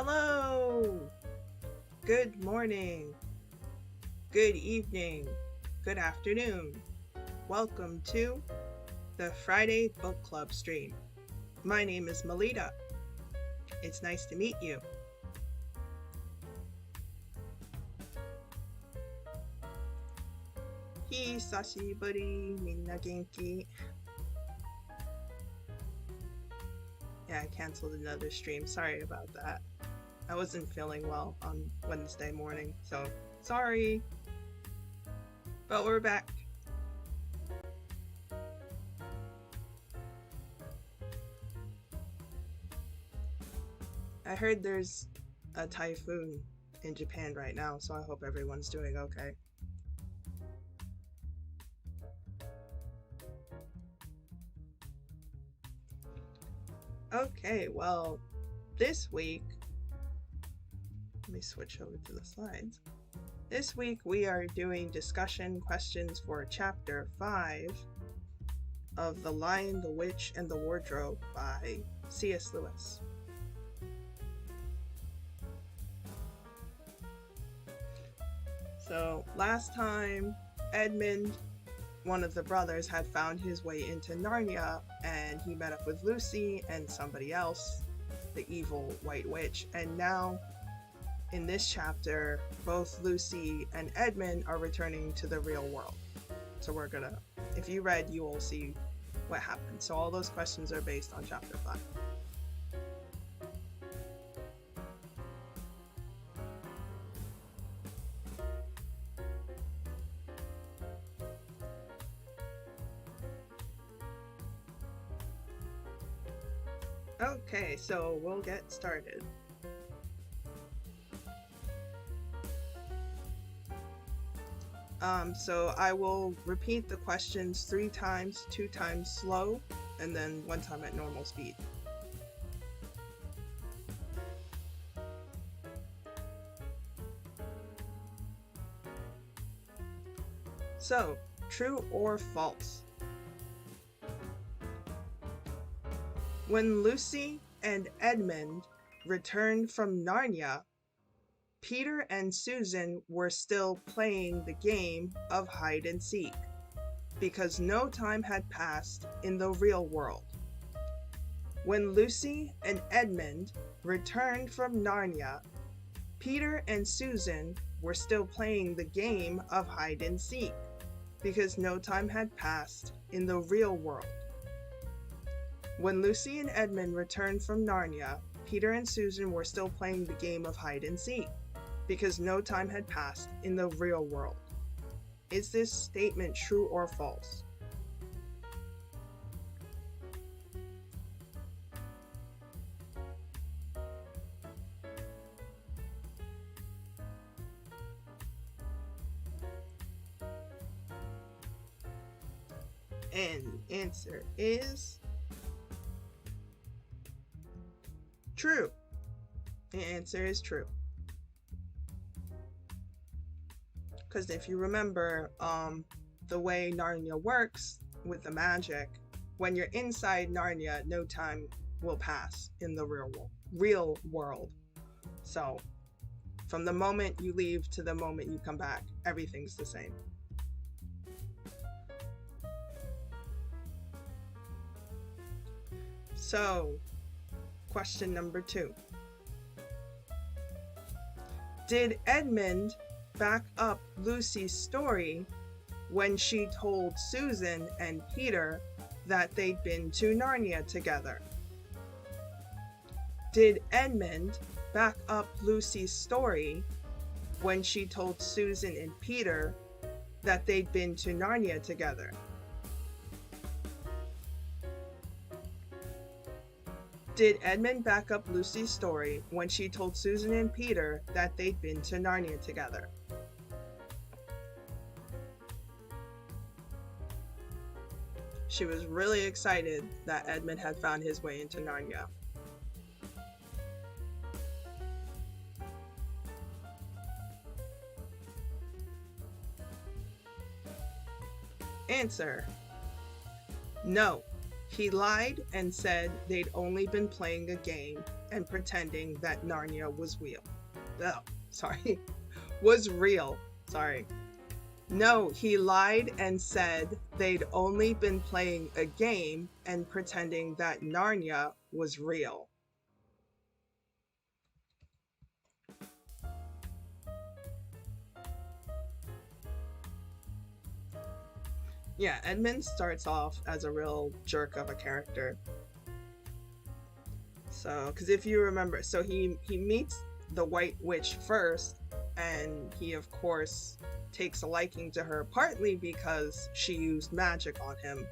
Hello! Good morning, good evening, good afternoon. Welcome to the Friday Book Club stream. My name is Melita. It's nice to meet you. Hisashiburi, minna genki? Yeah, I canceled another stream. Sorry about that. I wasn't feeling well on Wednesday morning, so sorry. But we're back. I heard there's a typhoon in Japan right now, so I hope everyone's doing okay. Okay, well, this week, let me switch over to the slides. This week we are doing discussion questions for Chapter 5 of The Lion, the Witch, and the Wardrobe by C.S. Lewis. So last time, Edmund, one of the brothers, had found his way into Narnia, and he met up with Lucy and somebody else, the evil White Witch. And now, in this chapter, both Lucy and Edmund are returning to the real world. So we're gonna, if you read, you will see what happened. So all those questions are based on Chapter 5. Okay, so we'll get started. So I will repeat the questions 3 times, 2 times slow, and then 1 time at normal speed. So, true or false? When Lucy and Edmund returned from Narnia, Peter and Susan were still playing the game of hide and seek, because no time had passed in the real world. When Lucy and Edmund returned from Narnia, Peter and Susan were still playing the game of hide and seek, because no time had passed in the real world. When Lucy and Edmund returned from Narnia, Peter and Susan were still playing the game of hide and seek, because no time had passed in the real world. Is this statement true or false? And the answer is true. The answer is true. Because if you remember, the way Narnia works with the magic, when you're inside Narnia, no time will pass in the real world. So, from the moment you leave to the moment you come back, everything's the same. So, question number 2. Did Edmund back up Lucy's story when she told Susan and Peter that they'd been to Narnia together? Did Edmund back up Lucy's story when she told Susan and Peter that they'd been to Narnia together? Did Edmund back up Lucy's story when she told Susan and Peter that they'd been to Narnia together? She was really excited that Edmund had found his way into Narnia. Answer: no. He lied and said they'd only been playing a game and pretending that Narnia was real. Oh, sorry. Was real. Sorry. No, he lied and said they'd only been playing a game and pretending that Narnia was real. Yeah, Edmund starts off as a real jerk of a character. So, because if you remember, so he meets the White Witch first, and he of course takes a liking to her, partly because she used magic on him,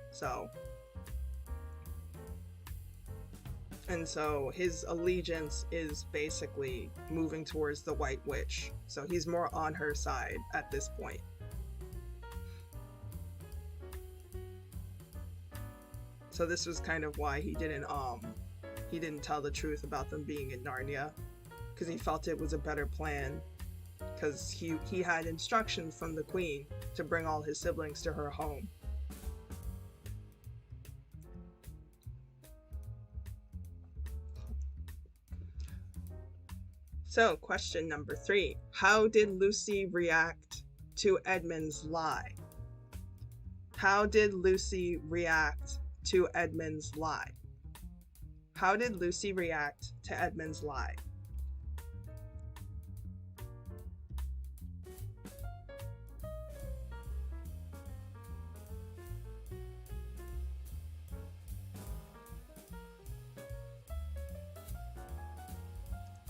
and so his allegiance is basically moving towards the White Witch, so he's more on her side at this point. So this was kind of why he didn't tell the truth about them being in Narnia, because he felt it was a better plan, because he had instructions from the Queen to bring all his siblings to her home. So, question number 3. How did Lucy react to Edmund's lie? How did Lucy react to Edmund's lie? How did Lucy react to Edmund's lie?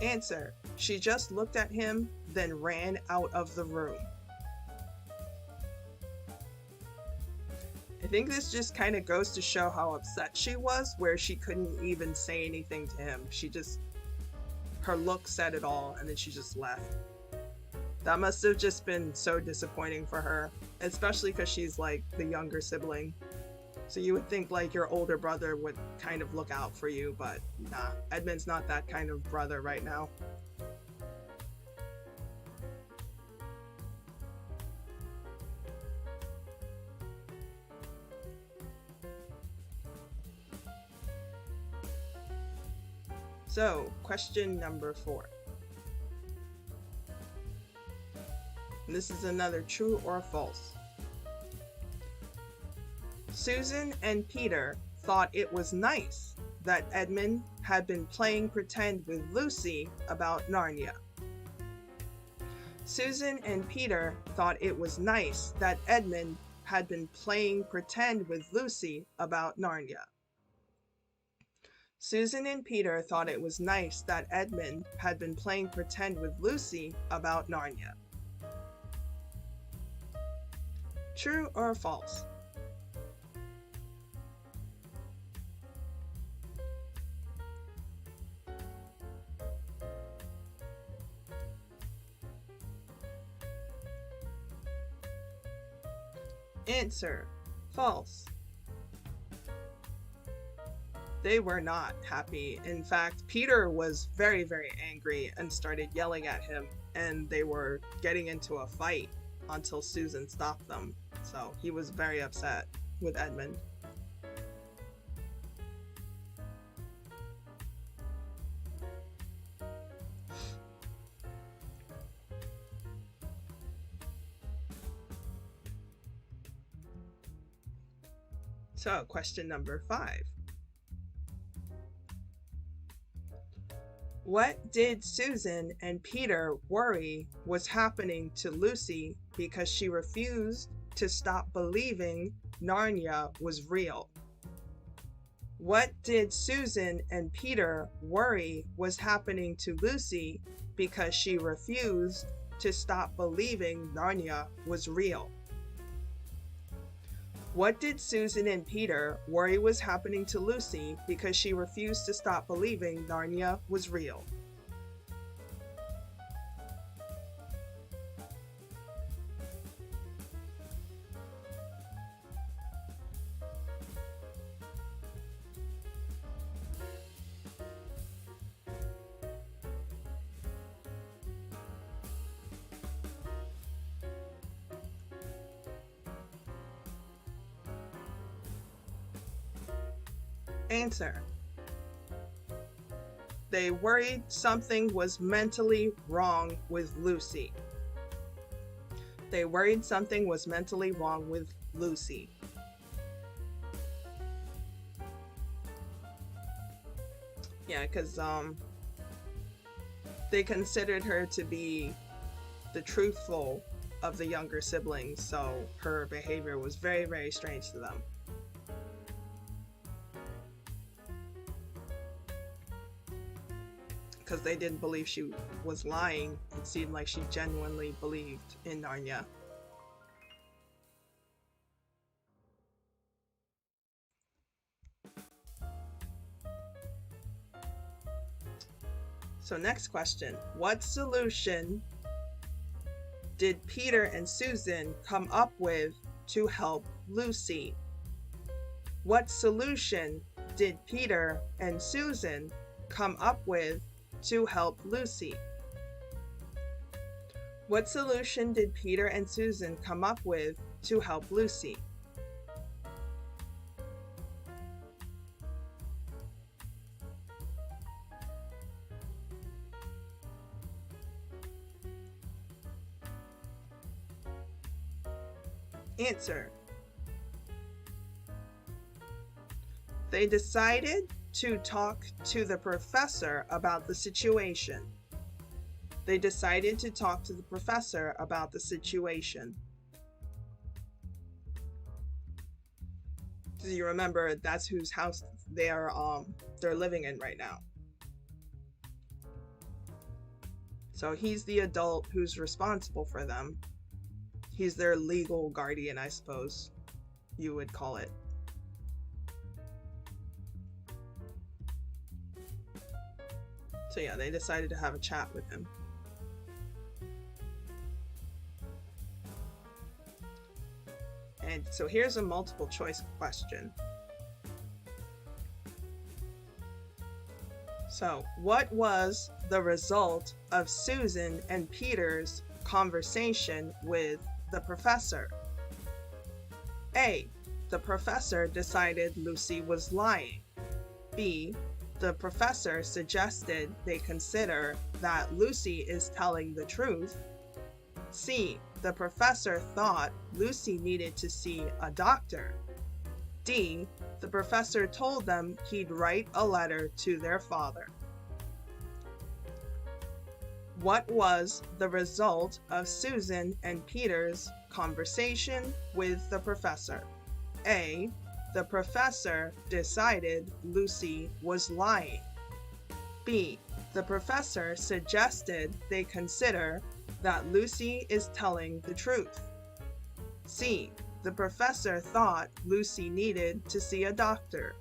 Answer: she just looked at him, then ran out of the room. I think this just kind of goes to show how upset she was, where she couldn't even say anything to him. Her look said it all, and then she just left. That must have just been so disappointing for her, especially because she's like the younger sibling. So you would think like your older brother would kind of look out for you, but nah, Edmund's not that kind of brother right now. So, question number 4. And this is another true or false. Susan and Peter thought it was nice that Edmund had been playing pretend with Lucy about Narnia. Susan and Peter thought it was nice that Edmund had been playing pretend with Lucy about Narnia. Susan and Peter thought it was nice that Edmund had been playing pretend with Lucy about Narnia. True or false? Answer: false. They were not happy. In fact, Peter was very, very angry and started yelling at him, and they were getting into a fight until Susan stopped them. So he was very upset with Edmund. So, question number 5. What did Susan and Peter worry was happening to Lucy because she refused to stop believing Narnia was real? What did Susan and Peter worry was happening to Lucy because she refused to stop believing Narnia was real? What did Susan and Peter worry was happening to Lucy because she refused to stop believing Narnia was real? Answer: they worried something was mentally wrong with Lucy. They worried something was mentally wrong with Lucy. Yeah, because they considered her to be the truthful of the younger siblings, so her behavior was very, very strange to them. Because they didn't believe she was lying. It seemed like she genuinely believed in Narnia. So next question. What solution did Peter and Susan come up with to help Lucy? What solution did Peter and Susan come up with to help Lucy? What solution did Peter and Susan come up with to help Lucy? Answer. They decided to talk to the professor about the situation. They decided to talk to the professor about the situation. Do you remember that's whose house they're living in right now? So he's the adult who's responsible for them. He's their legal guardian, I suppose you would call it. So yeah, they decided to have a chat with him. And so here's a multiple choice question. So, what was the result of Susan and Peter's conversation with the professor? A. The professor decided Lucy was lying. B. The professor suggested they consider that Lucy is telling the truth. C. The professor thought Lucy needed to see a doctor. D. The professor told them he'd write a letter to their father. What was the result of Susan and Peter's conversation with the professor? A. The professor decided Lucy was lying. B. The professor suggested they consider that Lucy is telling the truth. C. The professor thought Lucy needed to see a doctor.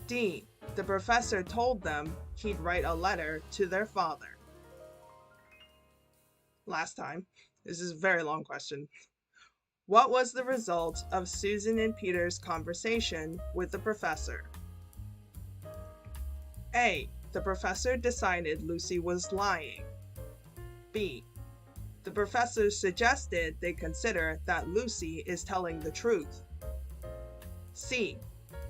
D. The professor told them he'd write a letter to their father. Last time. This is a very long question. What was the result of Susan and Peter's conversation with the professor? A. The professor decided Lucy was lying. B. The professor suggested they consider that Lucy is telling the truth. C.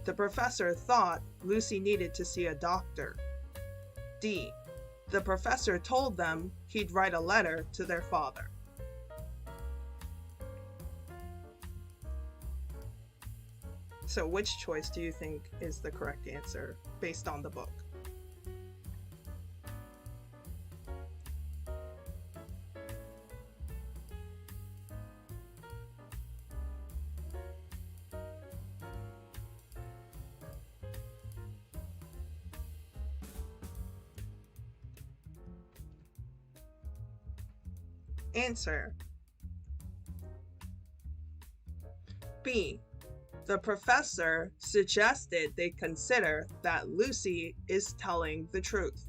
The professor thought Lucy needed to see a doctor. D. The professor told them he'd write a letter to their father. So which choice do you think is the correct answer based on the book? Answer. B. The professor suggested they consider that Lucy is telling the truth.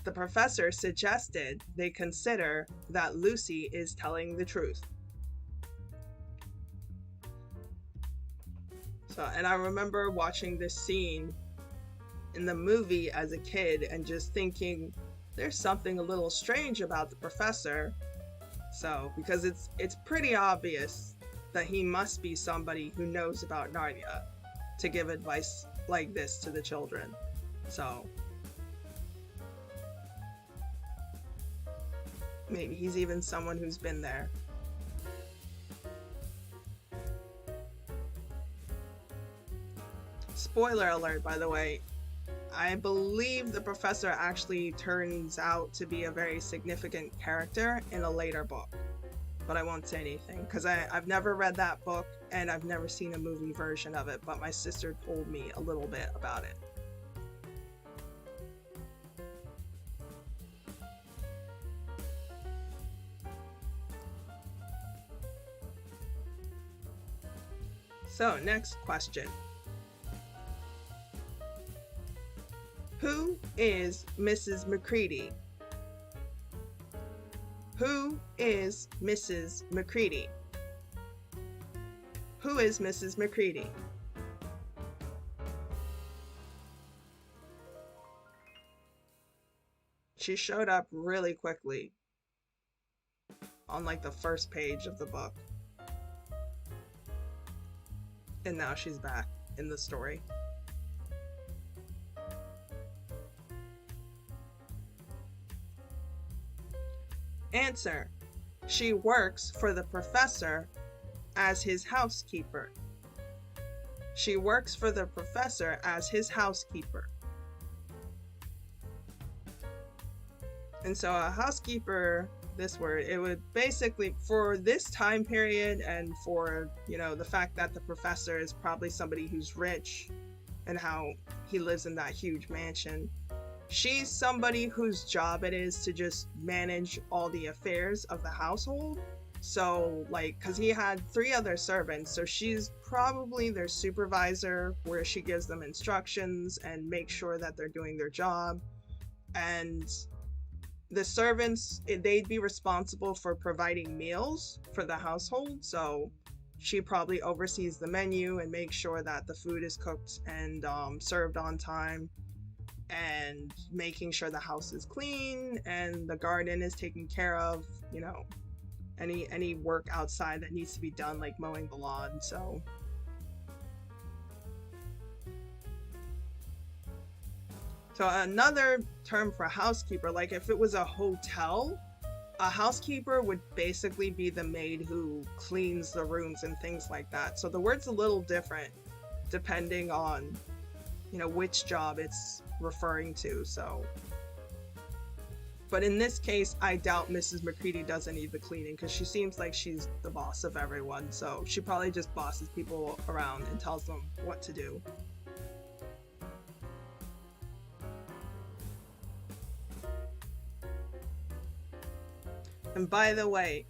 The professor suggested they consider that Lucy is telling the truth. So, and I remember watching this scene in the movie as a kid and just thinking, there's something a little strange about the professor. So, because it's pretty obvious that he must be somebody who knows about Narnia to give advice like this to the children. So maybe he's even someone who's been there. Spoiler alert, by the way. I believe the professor actually turns out to be a very significant character in a later book. But I won't say anything, because I've never read that book, and I've never seen a movie version of it, but my sister told me a little bit about it. So, next question. Who is Mrs. McCready? Who is Mrs. McCready? Who is Mrs. McCready? She showed up really quickly on like the first page of the book. And now she's back in the story. Answer. She works for the professor as his housekeeper. She works for the professor as his housekeeper. And so a housekeeper, this word, it would basically, for this time period and for, you know, the fact that the professor is probably somebody who's rich and how he lives in that huge mansion, she's somebody whose job it is to just manage all the affairs of the household. So, like, because he had 3 other servants, so she's probably their supervisor, where she gives them instructions and makes sure that they're doing their job. And the servants, they'd be responsible for providing meals for the household. So she probably oversees the menu and makes sure that the food is cooked and served on time, and making sure the house is clean and the garden is taken care of, you know, any work outside that needs to be done, like mowing the lawn. So another term for housekeeper, like if it was a hotel, a housekeeper would basically be the maid who cleans the rooms and things like that. So the word's a little different depending on, you know, which job it's referring to. So, but in this case, I doubt Mrs. McCready does any of the cleaning, because she seems like she's the boss of everyone. So she probably just bosses people around and tells them what to do. And by the way,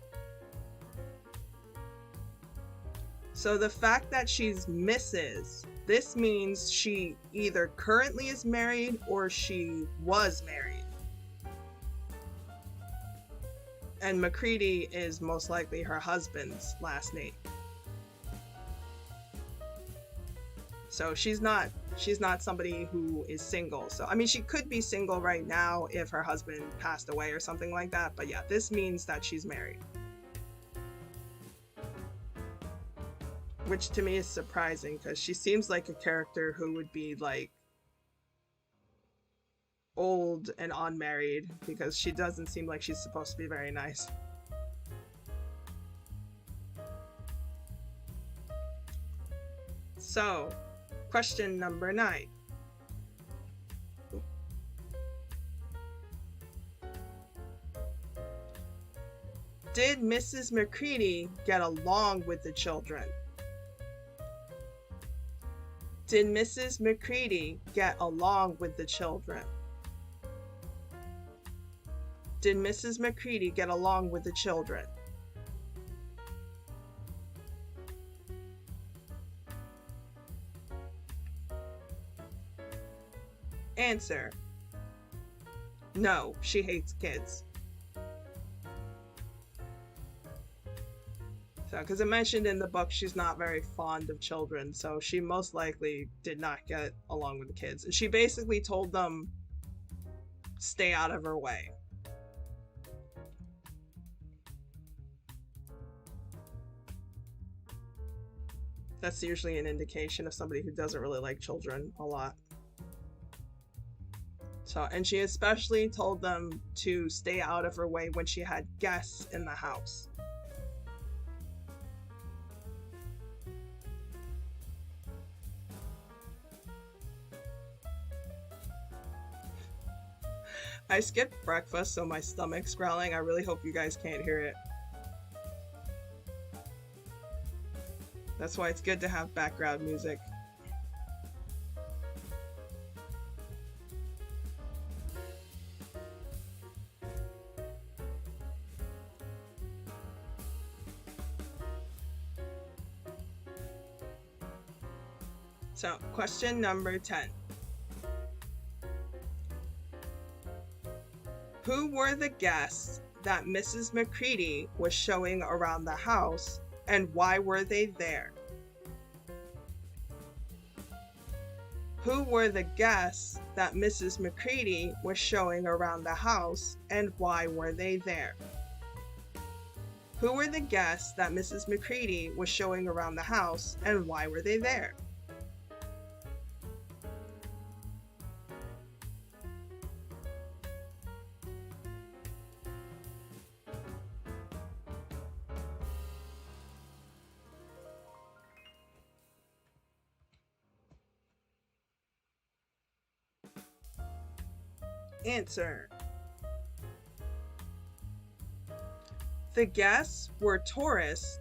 so the fact that she's Mrs., this means she either currently is married or she was married. And McCready is most likely her husband's last name. So she's not somebody who is single. So, I mean, she could be single right now if her husband passed away or something like that. But yeah, this means that she's married. Which to me is surprising, because she seems like a character who would be like old and unmarried, because she doesn't seem like she's supposed to be very nice. So, question number 9. Did Mrs. McCready get along with the children? Did Mrs. McCready get along with the children? Did Mrs. McCready get along with the children? Answer. No, she hates kids. So, because it mentioned in the book she's not very fond of children, so she most likely did not get along with the kids. And she basically told them, stay out of her way. That's usually an indication of somebody who doesn't really like children a lot. So, and she especially told them to stay out of her way when she had guests in the house. I skipped breakfast, so my stomach's growling. I really hope you guys can't hear it. That's why it's good to have background music. So, question number 10. Who were the guests that Mrs. McCready was showing around the house, and why were they there? Who were the guests that Mrs. McCready was showing around the house, and why were they there? Who were the guests that Mrs. McCready was showing around the house, and why were they there? Answer. The guests were tourists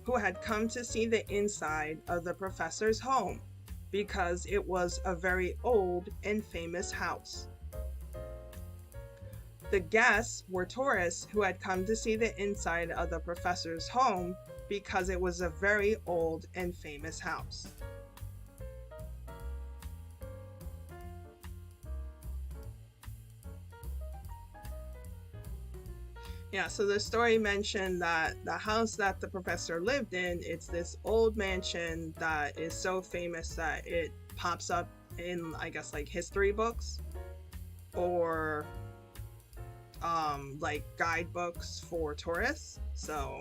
who had come to see the inside of the professor's home because it was a very old and famous house. The guests were tourists who had come to see the inside of the professor's home because it was a very old and famous house. Yeah, so the story mentioned that the house that the professor lived in, it's this old mansion that is so famous that it pops up in, I guess, like history books or like guidebooks for tourists. So,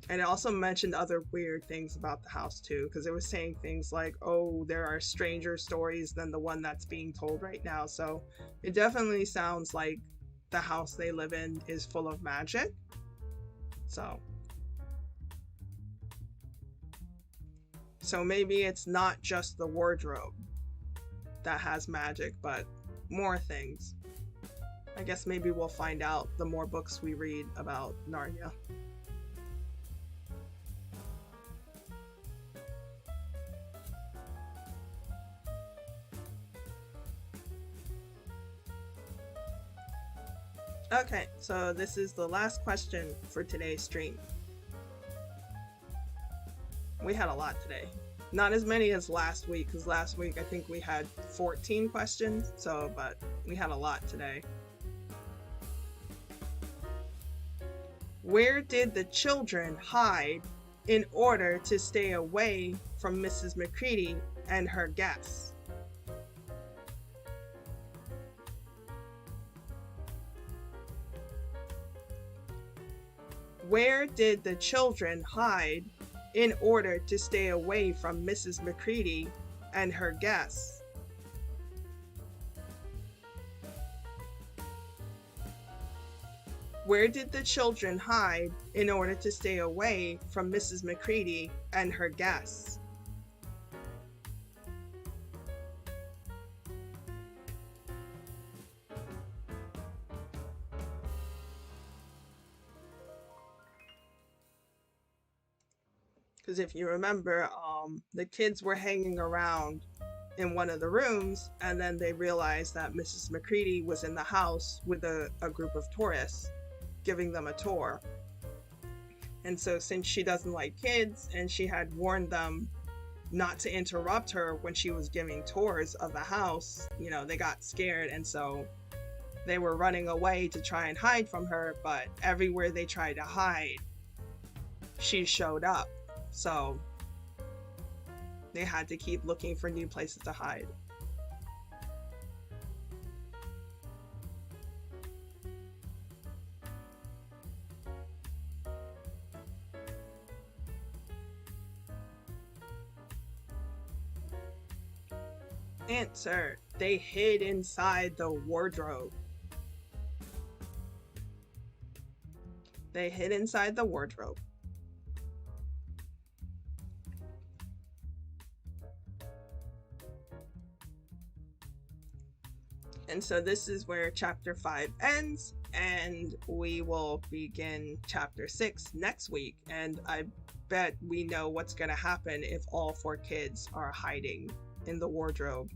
and it also mentioned other weird things about the house too, because it was saying things like, oh, there are stranger stories than the one that's being told right now. So it definitely sounds like the house they live in is full of magic. So maybe it's not just the wardrobe that has magic, but more things. I guess maybe we'll find out the more books we read about Narnia. Okay, so this is the last question for today's stream. We had a lot today. Not as many as last week, because last week I think we had 14 questions, but we had a lot today. Where did the children hide in order to stay away from Mrs. McCready and her guests? Where did the children hide in order to stay away from Mrs. McCready and her guests? Where did the children hide in order to stay away from Mrs. McCready and her guests? Because if you remember, the kids were hanging around in one of the rooms, and then they realized that Mrs. McCready was in the house with a group of tourists, giving them a tour. And so since she doesn't like kids, and she had warned them not to interrupt her when she was giving tours of the house, they got scared, and so they were running away to try and hide from her, but everywhere they tried to hide, she showed up. So they had to keep looking for new places to hide. Answer. they hid inside the wardrobe. They hid inside the wardrobe. And so this is where chapter 5 ends, and we will begin chapter 6 next week. And I bet we know what's going to happen if all 4 kids are hiding in the wardrobe.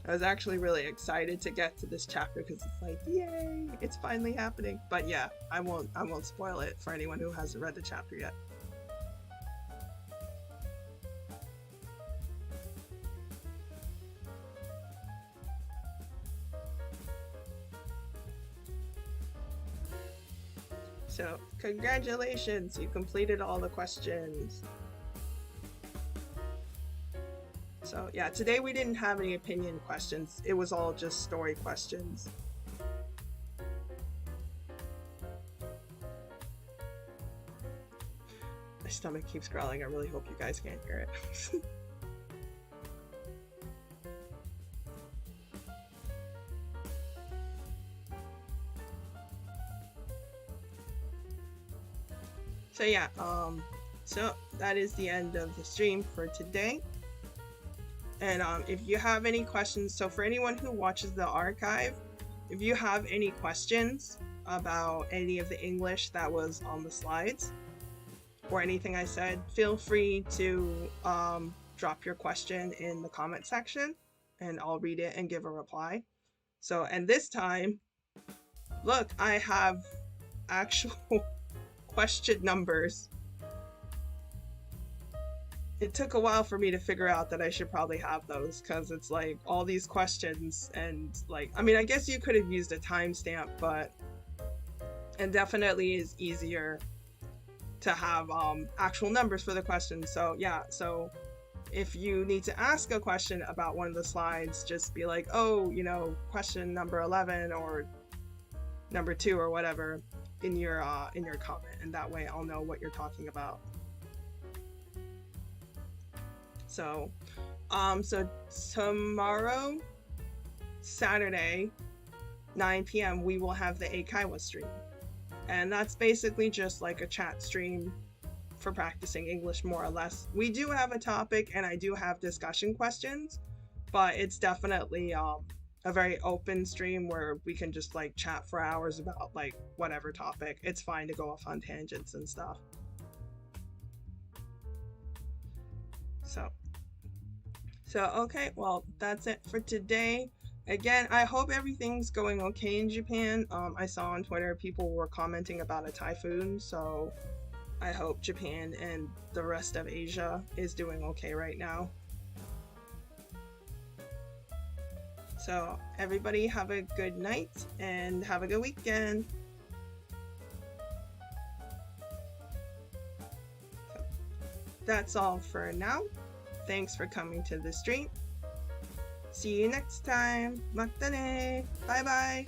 I was actually really excited to get to this chapter because it's like, yay, it's finally happening. But yeah, I won't spoil it for anyone who hasn't read the chapter yet. So, congratulations, you completed all the questions. So yeah, today we didn't have any opinion questions. It was all just story questions. My stomach keeps growling. I really hope you guys can't hear it. So yeah, so that is the end of the stream for today. And if you have any questions, so for anyone who watches the archive, if you have any questions about any of the English that was on the slides or anything I said, feel free to drop your question in the comment section and I'll read it and give a reply. So, and this time, look, I have actual question numbers. It took a while for me to figure out that I should probably have those because it's like all these questions and like, I mean, I guess you could have used a timestamp, but it definitely is easier to have actual numbers for the questions. So yeah, so if you need to ask a question about one of the slides, just be like, oh, you know, question number 11 or number 2 or whatever in your comment, and that way I'll know what you're talking about. So so tomorrow, Saturday, 9 p.m. we will have the Eikaiwa stream, and that's basically just like a chat stream for practicing English, more or less. We do have a topic and I do have discussion questions, but it's definitely a very open stream where we can just like chat for hours about like whatever topic. It's fine to go off on tangents and stuff. So okay, well, that's it for today. Again, I hope everything's going okay in Japan. I saw on Twitter people were commenting about a typhoon, so I hope Japan and the rest of Asia is doing okay right now. So everybody have a good night and have a good weekend. So that's all for now. Thanks for coming to the stream. See you next time. Mata ne. Bye bye.